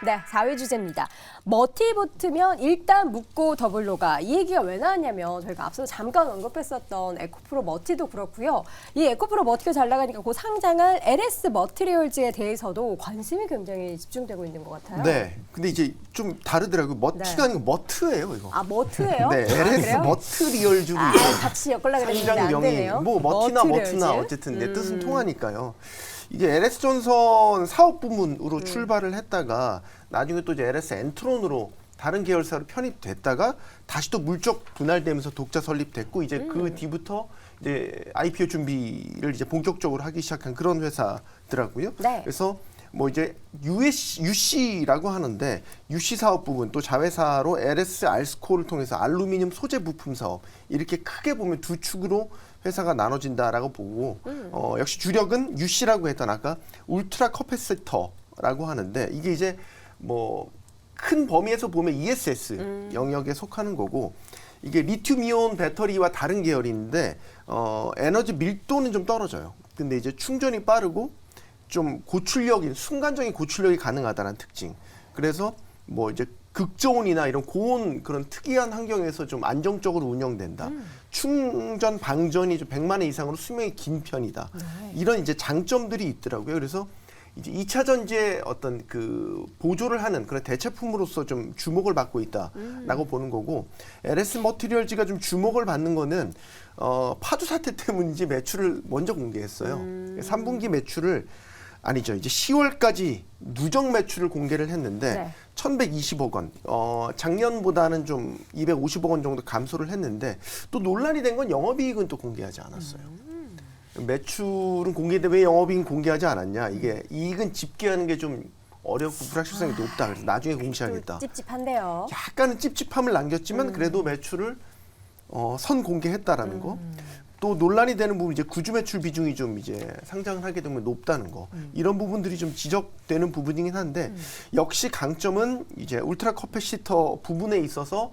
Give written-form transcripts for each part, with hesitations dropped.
네, 4위 주제입니다. 머티 붙으면 일단 묻고 더블로가. 이 얘기가 왜 나왔냐면 저희가 앞서 잠깐 언급했었던 에코프로 머티도 그렇고요. 이 에코프로 머티가 잘 나가니까 그 상장할 LS 머티리얼즈에 대해서도 관심이 굉장히 집중되고 있는 것 같아요. 네. 근데 이제 좀 다르더라고요. 머티가 네. 아니고 머트예요, 이거. 아, 머트예요? 네, LS 그래요? 머트리얼즈로 같이 엮으려고 그랬는데 안 상장명이 되네요. 뭐 머티나 머티리얼즈? 머트나 어쨌든 내 뜻은 통하니까요. 이게 LS전선 사업 부문으로 출발을 했다가 나중에 또 이제 LS 엔트론으로 다른 계열사로 편입됐다가 다시 또 물적 분할되면서 독자 설립됐고 이제 그 뒤부터 이제 IPO 준비를 이제 본격적으로 하기 시작한 그런 회사더라고요. 네. 그래서 뭐 이제 UC라고 하는데 UC 사업 부분 또 자회사로 LS 알스코를 통해서 알루미늄 소재 부품 사업 이렇게 크게 보면 두 축으로 회사가 나눠진다라고 보고 역시 주력은 UC라고 했던 아까 울트라 커패시터라고 하는데 이게 이제 뭐 큰 범위에서 보면 ESS 영역에 속하는 거고 이게 리튬이온 배터리와 다른 계열인데 에너지 밀도는 좀 떨어져요. 근데 이제 충전이 빠르고 좀 고출력인 순간적인 고출력이 가능하다는 특징. 그래서 뭐 이제 극저온이나 이런 고온 그런 특이한 환경에서 좀 안정적으로 운영된다. 충전 방전이 좀 100만 회 이상으로 수명이 긴 편이다. 네. 이런 이제 장점들이 있더라고요. 그래서 이제 2차 전지의 어떤 그 보조를 하는 그런 대체품으로서 좀 주목을 받고 있다라고 보는 거고 LS 머티리얼즈가 좀 주목을 받는 거는 파주 사태 때문인지 매출을 먼저 공개했어요. 3분기 매출을 아니죠. 이제 10월까지 누적 매출을 공개를 했는데 네. 1,120억 원. 작년보다는 좀 250억 원 정도 감소를 했는데 또 논란이 된 건 영업이익은 또 공개하지 않았어요. 매출은 공개인데 왜 영업이익은 공개하지 않았냐? 이게 이익은 집계하는 게 좀 어렵고 불확실성이 높다. 그래서 나중에 공시하겠다. 또 찝찝한데요. 약간은 찝찝함을 남겼지만 그래도 매출을 선 공개했다라는 거. 또 논란이 되는 부분 이제 구주 매출 비중이 좀 이제 상장을 하게 되면 높다는 거 이런 부분들이 좀 지적되는 부분이긴 한데 역시 강점은 이제 울트라 커패시터 부분에 있어서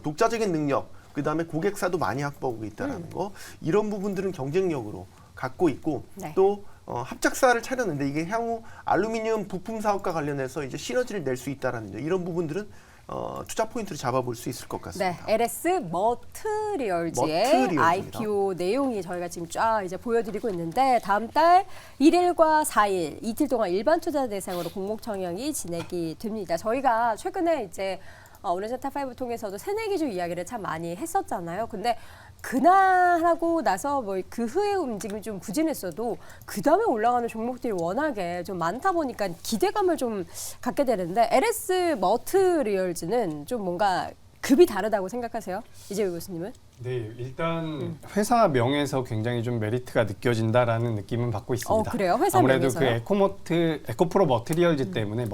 독자적인 능력 그다음에 고객사도 많이 확보하고 있다라는 거 이런 부분들은 경쟁력으로 갖고 있고 네. 또 합작사를 차렸는데 이게 향후 알루미늄 부품 사업과 관련해서 이제 시너지를 낼 수 있다라는 거 이런 부분들은 투자 포인트를 잡아볼 수 있을 것 같습니다. 네, LS 머트리얼즈의 머트리얼즈입니다. IPO 내용이 저희가 지금 쫙 이제 보여드리고 있는데 다음 달 1일과 4일 이틀 동안 일반 투자 대상으로 공모 청약이 진행이 됩니다. 저희가 최근에 이제 오늘의 탑5 통해서도 새내기주 이야기를 참 많이 했었잖아요. 근데 그날 하고 나서 뭐 그 후에 움직임이 좀 부진했어도 그 다음에 올라가는 종목들이 워낙에 좀 많다 보니까 기대감을 좀 갖게 되는데 LS 머트리얼즈는 좀 뭔가 급이 다르다고 생각하세요? 이재우 교수님은? 네, 일단 회사 명에서 굉장히 좀 메리트가 느껴진다라는 느낌은 받고 있습니다. 그래요? 회사 아무래도 명에서요? 그 에코프로 머티리얼즈 때문에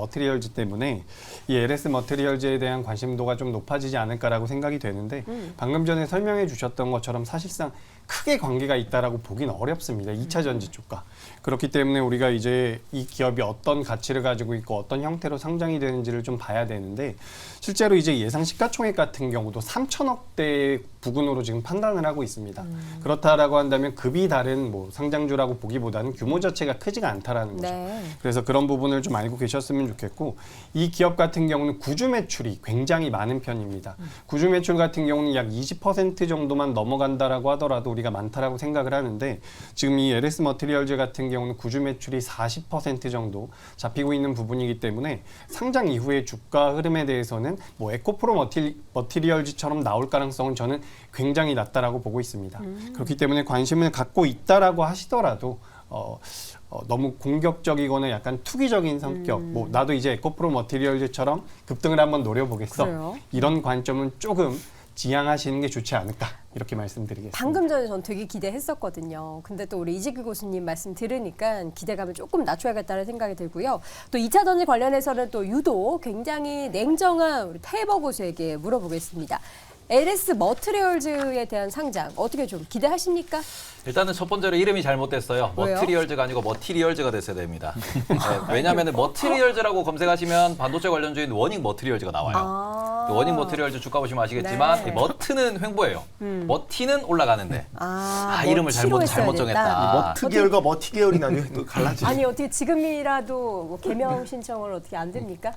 이 LS 머티리얼즈에 대한 관심도가 좀 높아지지 않을까라고 생각이 되는데 방금 전에 설명해 주셨던 것처럼 사실상 크게 관계가 있다라고 보기는 어렵습니다. 2차 전지 쪽과. 그렇기 때문에 우리가 이제 이 기업이 어떤 가치를 가지고 있고 어떤 형태로 상장이 되는지를 좀 봐야 되는데 실제로 이제 예상 시가총액 같은 경우도 3천억대 부근으로 지금 판단을 하고 있습니다. 그렇다라고 한다면 급이 다른 뭐 상장주라고 보기보다는 규모 자체가 크지가 않다라는 거죠. 네. 그래서 그런 부분을 좀 알고 계셨으면 좋겠고 이 기업 같은 경우는 구주 매출이 굉장히 많은 편입니다. 구주 매출 같은 경우는 약 20% 정도만 넘어간다라고 하더라도 우리가 많다라고 생각을 하는데 지금 이 LS 머티리얼즈 같은 경우는 구주 매출이 40% 정도 잡히고 있는 부분이기 때문에 상장 이후의 주가 흐름에 대해서는 뭐 에코프로 머티리얼즈처럼 나올 가능성은 저는 굉장히 낮다라고 보고 있습니다. 그렇기 때문에 관심을 갖고 있다라고 하시더라도 너무 공격적이거나 약간 투기적인 성격, 뭐 나도 이제 에코프로 머티리얼즈처럼 급등을 한번 노려보겠어. 그래요? 이런 관점은 조금 지양하시는 게 좋지 않을까 이렇게 말씀드리겠습니다. 방금 전에 전 되게 기대했었거든요. 근데 또 우리 이재규 교수님 말씀 들으니까 기대감을 조금 낮춰야겠다는 생각이 들고요. 또 2차 전지 관련해서는 또 유독 굉장히 냉정한 우리 태버 교수에게 물어보겠습니다. LS 머트리얼즈에 대한 상장 어떻게 좀 기대하십니까? 일단은 첫 번째로 이름이 잘못됐어요. 왜요? 머티리얼즈가 아니고 머티리얼즈가 됐어야 됩니다. 네, 왜냐하면 머티리얼즈라고 검색하시면 반도체 관련주인 워닝 머티리얼즈가 나와요. 워닝 머티리얼즈 주가 보시면 아시겠지만 네. 이 머트는 횡보예요. 머티는 올라가는데 이름을 머티로 했어야 잘못 됐다. 정했다. 머트 계열과 머티 계열이 나중에 또 갈라지죠. 아니 어떻게 지금이라도 뭐 개명 신청을 어떻게 안 됩니까?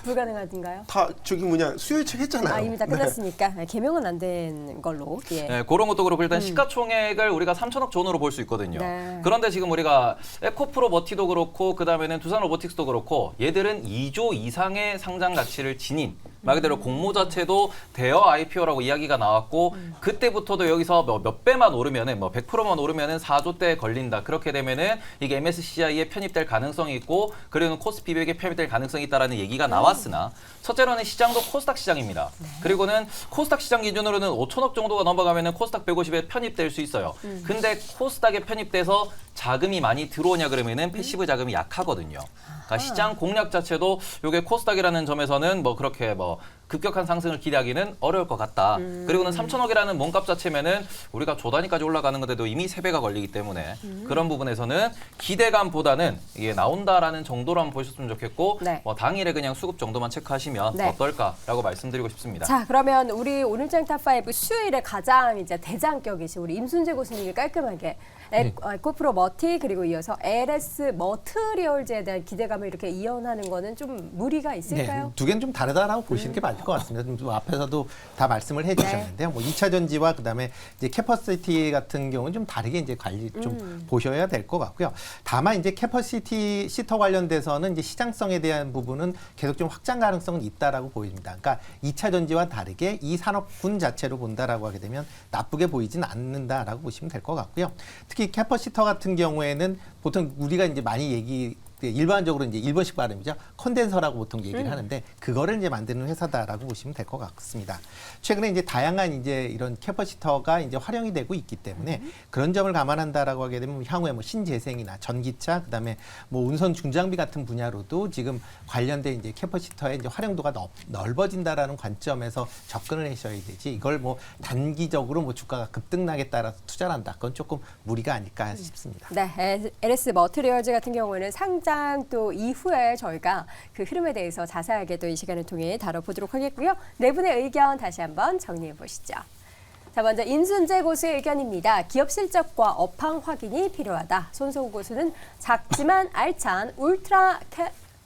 불가능하신가요? 다 저기 뭐냐 수요예측 했잖아요. 이미 다 네. 끝났으니까 개명은 안 된 걸로. 예. 네, 그런 것도 그렇고 일단 시가총액을 우리가 3천억 존으로 볼 수 있거든요. 네. 그런데 지금 우리가 에코프로 머티도 그렇고 그다음에는 두산 로보틱스도 그렇고 얘들은 2조 이상의 상장 가치를 지닌 말 그대로 공모 자체도 대여 IPO라고 이야기가 나왔고 그때부터도 여기서 몇 배만 오르면은 뭐 100%만 오르면은 4조대에 걸린다. 그렇게 되면은 이게 MSCI에 편입될 가능성이 있고 그리고 코스피 200에 편입될 가능성이 있다라는 얘기가 나왔으나 첫째로는 시장도 코스닥 시장입니다. 그리고는 코스닥 시장 기준으로는 5천억 정도가 넘어가면은 코스닥 150에 편입될 수 있어요. 근데 코스닥에 편입돼서 자금이 많이 들어오냐 그러면은 패시브 자금이 약하거든요. 그러니까 시장 공략 자체도 요게 코스닥이라는 점에서는 뭐 그렇게 뭐 급격한 상승을 기대하기는 어려울 것 같다. 그리고는 3천억이라는 몸값 자체면은 우리가 조 단위까지 올라가는 건데도 이미 3배가 걸리기 때문에 그런 부분에서는 기대감보다는 이게 나온다라는 정도로 한번 보셨으면 좋겠고 네. 뭐 당일에 그냥 수급 정도만 체크하시면 네. 어떨까라고 말씀드리고 싶습니다. 자, 그러면 우리 오늘장 탑5 수요일에 가장 이제 대장격이신 우리 임순재 교수님이 깔끔하게 에코프로 머티 그리고 이어서 LS 머트리얼즈에 대한 기대감을 이렇게 이어나는 거는 좀 무리가 있을까요? 네, 두 개는 좀 다르다라고 보시는 게 맞을 것 같습니다. 좀 앞에서도 다 말씀을 해주셨는데요. 뭐 2차 전지와 그다음에 이제 캐퍼시티 같은 경우는 좀 다르게 이제 관리 좀 보셔야 될 것 같고요. 다만 이제 캐퍼시티 시터 관련돼서는 이제 시장성에 대한 부분은 계속 좀 확장 가능성은 있다라고 보입니다. 그러니까 2차 전지와 다르게 이 산업군 자체로 본다라고 하게 되면 나쁘게 보이진 않는다라고 보시면 될 것 같고요. 특히 캐퍼시터 같은 경우에는 보통 우리가 이제 많이 일반적으로 이제 일본식 발음이죠. 컨덴서라고 보통 얘기를 하는데 그거를 이제 만드는 회사다라고 보시면 될 것 같습니다. 최근에 이제 다양한 이제 이런 캐퍼시터가 이제 활용이 되고 있기 때문에 그런 점을 감안한다라고 하게 되면 향후에 뭐 신재생이나 전기차 그다음에 뭐 운선 중장비 같은 분야로도 지금 관련된 이제 캐퍼시터의 이제 활용도가 넓어진다라는 관점에서 접근을 하셔야 되지 이걸 뭐 단기적으로 뭐 주가가 급등락에 따라서 투자를 한다. 그건 조금 무리가 아닐까 싶습니다. 네, LS 머트리얼즈 같은 경우에는 상장 또 이후에 저희가 그 흐름에 대해서 자세하게 또 이 시간을 통해 다뤄보도록 하겠고요. 네 분의 의견 다시 한번 정리해 보시죠. 자, 먼저 임순재 고수의 의견입니다. 기업 실적과 업황 확인이 필요하다. 손석우 고수는 작지만 알찬 울트라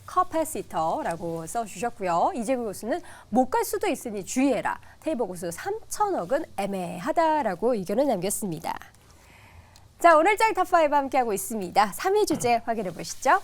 커패시터라고 써주셨고요. 이재구 교수는 못 갈 수도 있으니 주의해라. 테이버 고수 3천억은 애매하다라고 의견을 남겼습니다. 자, 오늘장 탑5 함께하고 있습니다. 3위 주제 확인해 보시죠.